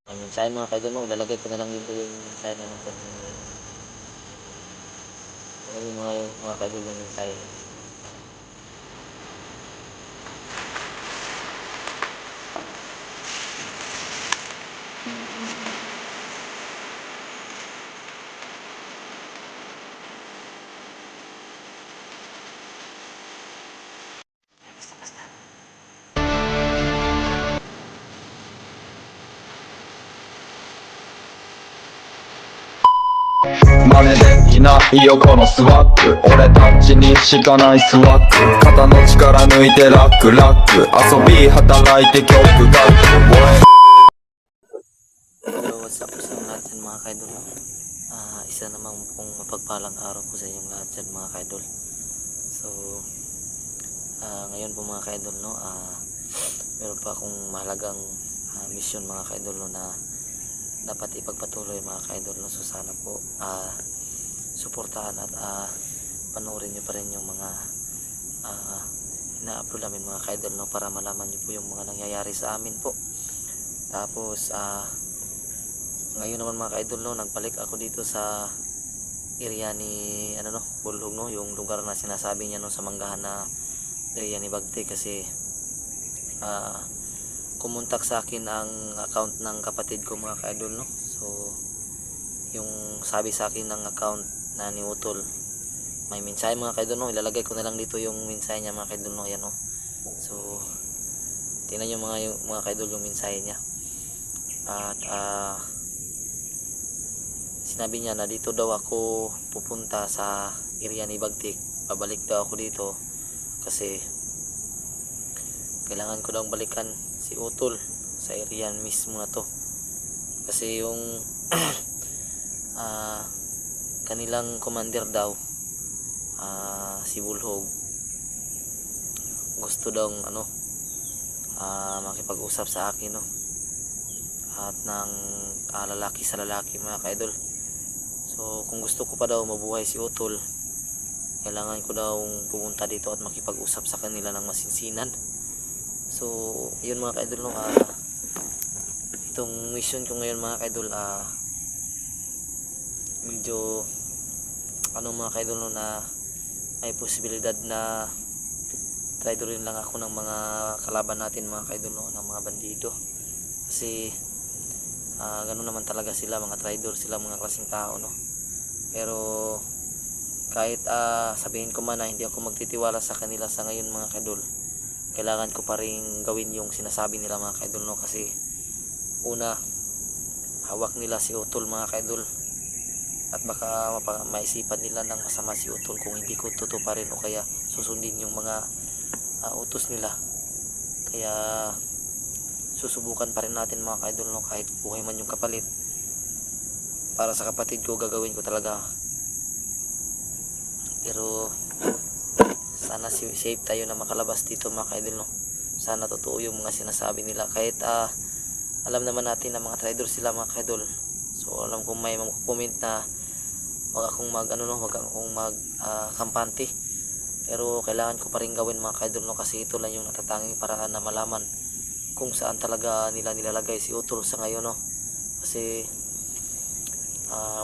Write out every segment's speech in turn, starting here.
Ang mensahe mga kaidol mo, lalagay ko na lang dito yung mensahe na nasa yung mga kaidol yung mensahe.真似できないよこのスワッグ俺たちにしかないスワッグ肩の力抜いてラックラック遊び働いて曲がHello, what's up sa lahat dyan mga kaidol? Isa namang pong mapagpalang araw po sa inyong lahat dyan mga kaidol. So, ngayon po mga kaidol, no, meron pa akong mahalagang mission mga kaidol, no, na dapat ipagpatuloy mga kaidol, no. So sana po suportahan at panoorin nyo pa rin yung mga ina-upload namin mga kaidol, no, para malaman nyo po yung mga nangyayari sa amin po. Tapos ngayon naman mga kaidol, no, nagbalik ako dito sa area ni Bulhog, no, yung lugar na sinasabi niya, no, sa Manggahan na area ni Bagte, kasi kumontak sa akin ang account ng kapatid ko mga kaidol, no. So yung sabi sa akin ng account na ni Utol, may mensahe mga kaidol, no, ilalagay ko na lang dito yung mensahe niya mga kaidol, no. Ayan, no. So tingnan nyo mga kaidol yung mensahe niya. At sinabi niya na dito daw ako pupunta sa area ni Bagtik. Babalik daw ako dito kasi kailangan ko daw balikan si Utol sa area mismo na to, kasi yung kanilang commander daw, si Bulhog, gusto daw makipag-usap sa akin, no, at ng lalaki sa lalaki mga kaidol. So kung gusto ko pa daw mabuhay si Utol, kailangan ko daw pumunta dito at makipag-usap sa kanila ng masinsinan. So yun mga kaidol, no, itong mission ko ngayon mga kaidol, medyo mga kaidol, no, na may posibilidad na traidorin lang ako ng mga kalaban natin mga kaidol, no, ng mga bandido, kasi ganun naman talaga sila, mga traidor sila, mga klaseng tao, no. Pero kahit sabihin ko man na hindi ako magtitiwala sa kanila sa ngayon mga kaidol, kailangan ko pa rin gawin yung sinasabi nila mga kaidol, no, kasi una, hawak nila si Utol mga kaidol, at baka maisipan nila ng masama si Utol kung hindi ko tutuparin o kaya susundin yung mga utos nila. Kaya susubukan pa rin natin mga kaidol, no, kahit buhay man yung kapalit. Para sa kapatid ko gagawin ko talaga, pero sana safe tayo na makalabas dito mga kaidol, no. Sana totoo yung mga sinasabi nila, kahit alam naman natin na mga traidor sila mga kaidol. So alam kong may mag-comment na wag akong kampante, pero kailangan ko pa rin gawin mga kaidol, no, kasi ito lang yung natatanging paraan na malaman kung saan talaga nila nilalagay si Utol sa ngayon, no. Kasi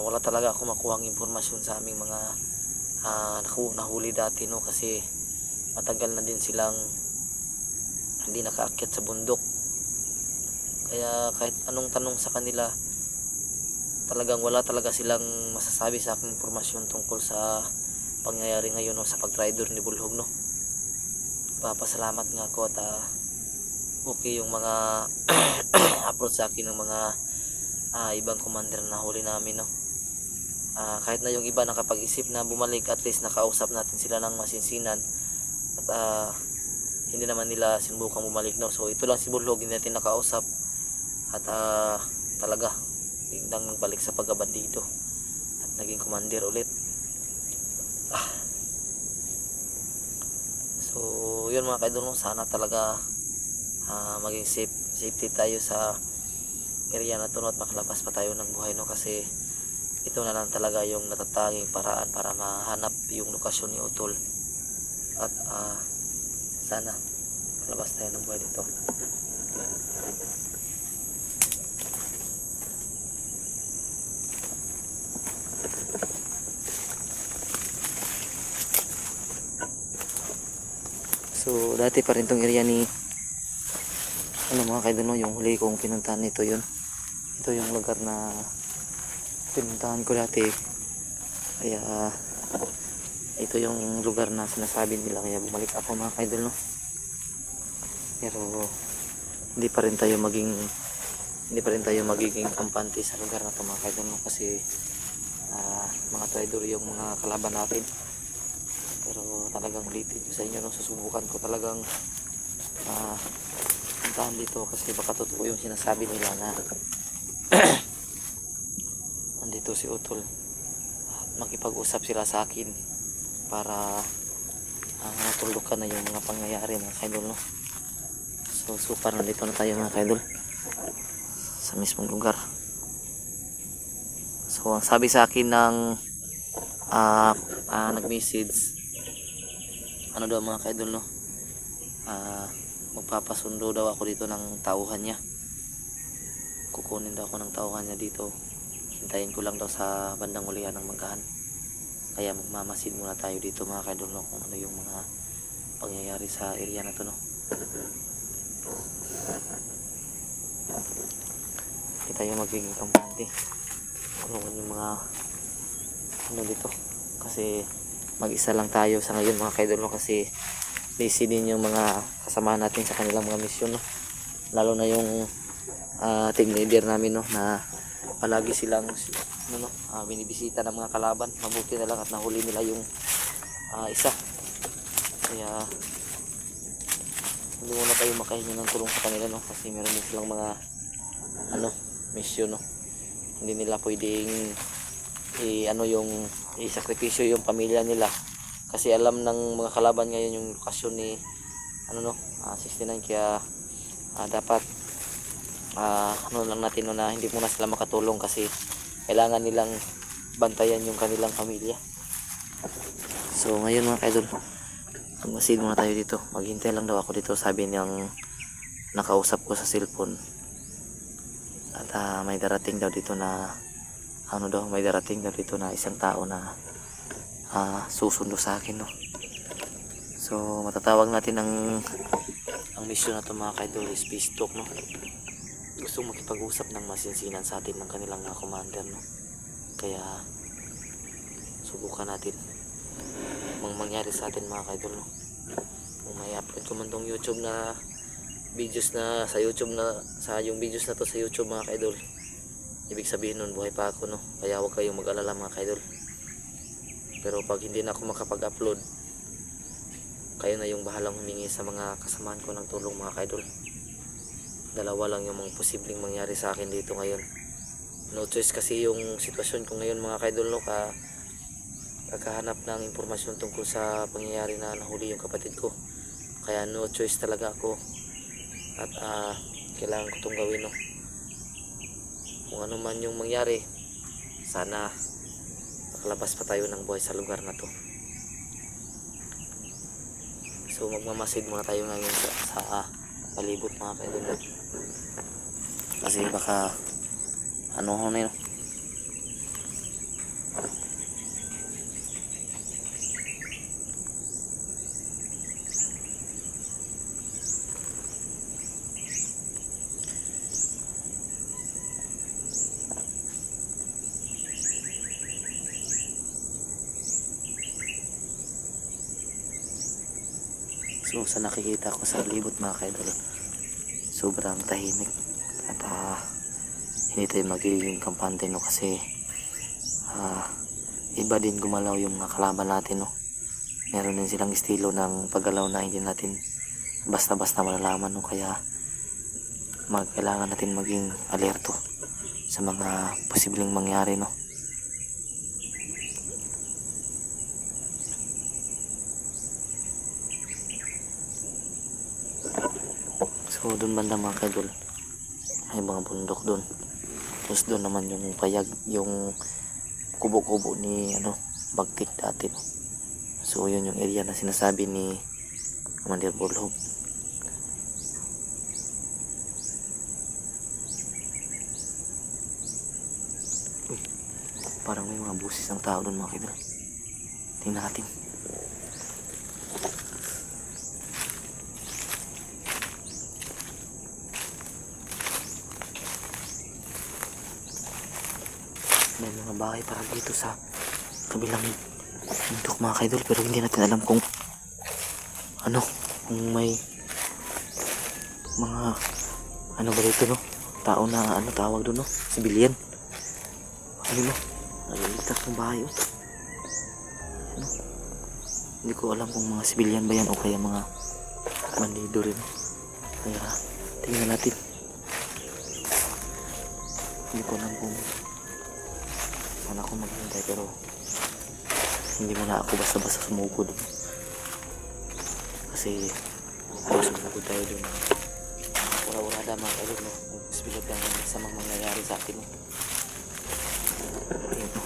wala talaga ako makuhang impormasyon sa aming mga nahuli dati, no, kasi matagal na din silang hindi nakaakyat sa bundok. Kaya kahit anong tanong sa kanila, talagang wala talaga silang masasabi sa aking impormasyon tungkol sa pangyayari ngayon, no, sa pag-traidor ni Bulhog, no. Papasalamat nga ako at okay yung mga approach sa akin ng mga ibang commander na huli namin, no. Kahit na yung iba nakapag-isip na bumalik, at least nakausap natin sila ng masinsinan at hindi naman nila sinubukang bumalik, no. So ito lang si Bulhog, hindi natin nakausap at talaga biglang nagbalik sa pagkabandido at naging commander ulit. So yun mga kaidol, no, sana talaga maging safety tayo sa area na to, no, at makalabas pa tayo ng buhay, no, kasi ito na lang talaga yung natatanging paraan para mahanap yung lokasyon ni Utol at sana kalabas tayo ng buhay dito. So dati pa rin tong area ni ano mga kaidol, no, yung huli kong pinuntahan nito yun. Ito yung lugar na pinuntahan ko dati. Kaya ito yung lugar na sinasabi nila, kaya bumalik ako mga kaidol, no. Pero hindi pa rin tayo magiging kampante sa lugar na ito mga kaidol, no, kasi mga traidor yung mga kalaban natin. Pero talagang ulitin ko sa inyo, no, susubukan ko talagang puntahan dito kasi baka totoo yung sinasabi nila na nandito si Utol at makipag-usap sila sa akin para matulukan na yung mga pangyayari mga kaidol, no. So super, nandito na tayo mga kaidol sa mismong lugar. So ang sabi sa akin ng nag-message, ano daw mga kaidol, no, magpapasundo daw ako dito ng tauhan niya. Kukunin daw ako ng tauhan niya dito. Hintayin ko lang daw sa bandang ulihan ng Manggahan. Kaya magmamasid muna tayo dito mga kaidol, no, kung ano yung mga pangyayari sa area na to, no. Hindi tayo magiging kampante ano yung mga ano dito, kasi mag-isa lang tayo sa ngayon mga kaidol, no, kasi busy din yung mga kasama natin sa kanilang mga misyon, no. Lalo na yung team leader namin, no, na palagi silang binibisita ng mga kalaban. Mabuti na lang at nahuli nila yung isa. Kaya hindi muna tayo makahingi ng tulong sa kanila, no, kasi meron din silang mga misyon, no. Hindi nila pwedeng yung isakripisyo yung pamilya nila, kasi alam ng mga kalaban ngayon yung lokasyon ni 69. Kaya dapat lang natin, no, na hindi muna sila makatulong kasi kailangan nilang bantayan yung kanilang pamilya. So ngayon mga kaidol, magmasid muna tayo dito. Maghintay lang daw ako dito, sabi niyang nakausap ko sa cellphone. At may darating daw dito na isang tao na susundo sa akin, no. So matatawag natin ang mission na to mga kaidol is peace talk, no. Gusto makipag-usap ng masinsinan sa atin ng kanilang commander, no. Kaya subukan natin mangyari sa atin mga kaidol, no. Kung may upload ko man tong YouTube na videos na sa YouTube yung videos na to sa YouTube mga kaidol, ibig sabihin nun buhay pa ako, no. Kaya huwag kayong mag-alala mga kaidol. Pero pag hindi na ako makapag-upload, kayo na yung bahalang humingi sa mga kasamahan ko ng tulong mga kaidol. Dalawa lang yung mga posibleng mangyari sa akin dito ngayon. No choice kasi yung sitwasyon ko ngayon mga kaidol, no, kakahanap ng impormasyon tungkol sa pangyayari na nahuli yung kapatid ko. Kaya no choice talaga ako at kailangan ko itong gawin, no. Kung ano man yung mangyari, sana makalabas pa tayo ng buhay sa lugar na to. So magmamasid muna tayo ngayon sa palibot mga kaidol, kasi baka yun. So sa nakikita ko sa libot mga kaidol, sobrang tahimik at hindi tayo magiging kampante, no, kasi iba din gumalaw yung mga kalaban natin, no. Meron din silang estilo ng paggalaw na hindi natin basta-basta malalaman, no. Kaya kailangan natin maging alerto sa mga posibleng mangyari, no. So doon banda mga kaidol, may mga bundok doon. Tapos doon naman yung payag, yung kubo-kubo ni Bagtik dati, no? So yun yung area na sinasabi ni Commander Burlog. Parang may mga busis ng tao doon mga kaidol. Tingnan natin. may mga bahay para dito sa kabilang bundok mga kaidol, pero hindi natin alam kung ano, kung may mga ano ba dito, no, tao na ano tawag doon, no, civilian. Ano, no, nalilitak ng bahay, oh. Ano, hindi ko alam kung mga civilian ba yan o kaya mga bandido rin. Kaya tingnan natin. Hindi ko alam kung saan ako maghintay, pero hindi mo na ako basta-basta sumugod, kasi ayos sumugod tayo dun. Wala mga kailog, no? Spirit lang yung sa mga mangyayari sa atin, no? Ayun, no?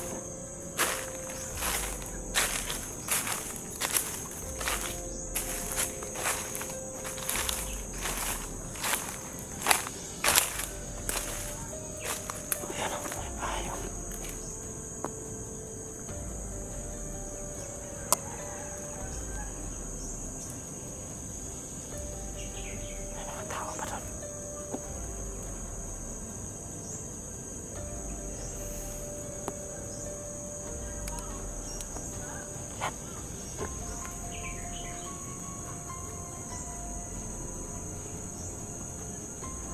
Ayan, no? Ayun. May mga tao pa doon.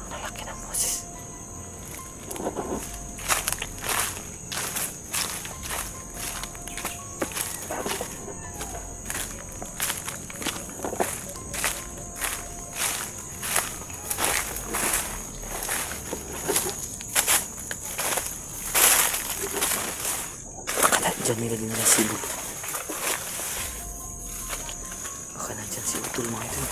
Ang laki ng boses. Akala dyan nila din na sibol. Akala dyan si Utol mga ito.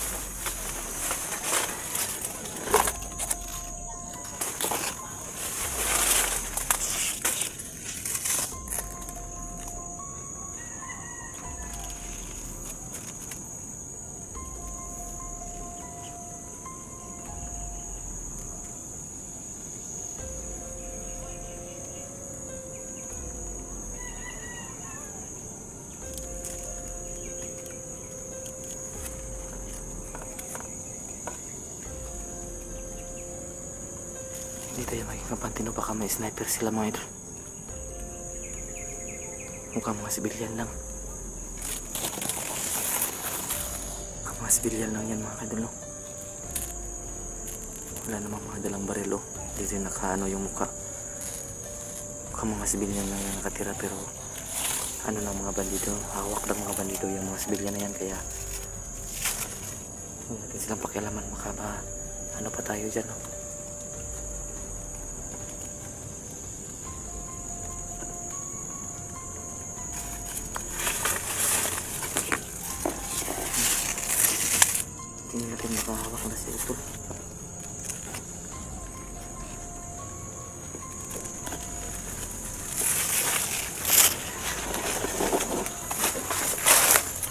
Hindi tayo maging kapantino, baka may sniper sila mga idol. Mukhang mga sibilyan lang. Mukhang mga sibilyan lang yan mga idol, no? Wala namang mga dalang barelo. Dito yung nakaano yung mukha. Mukhang mga sibilyan lang yung nakatira, pero ano ng mga bandido, hawak ng mga bandido yung mga sibilyan na yan, kaya huwag natin silang pakialaman. Baka ba ano pa tayo dyan, no? Tingnan natin makahawak na si Utol.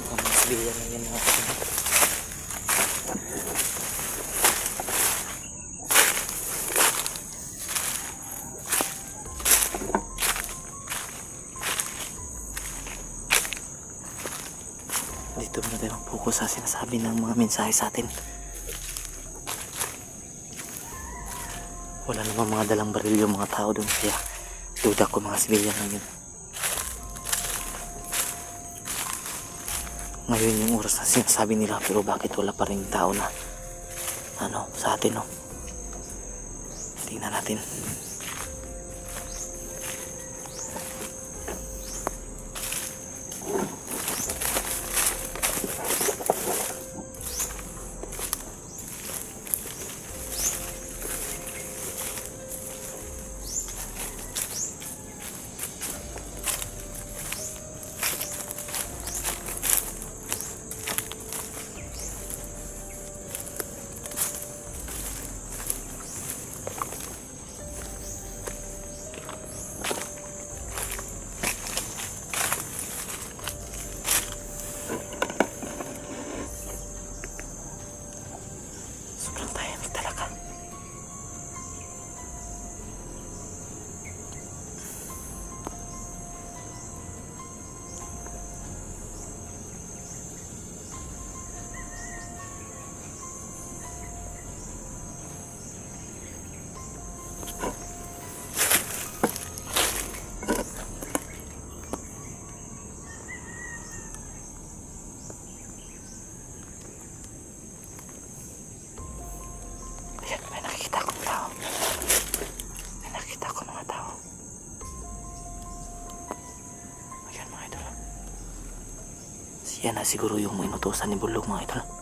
Mukhang mga sibilyan lang yan mga kapatid. Dito muna tayo mag-focus sa sinasabi ng mga mensahe sa atin. Wala namang mga dalang baril yung mga tao doon, kaya duda ko mga sibilyan lang yun. Ngayon yung oras na sinasabi nila, pero bakit wala pa rin tao na ano sa atin, no? Tingnan natin. Yan na siguro yung inutusan ni Bulong mga idol.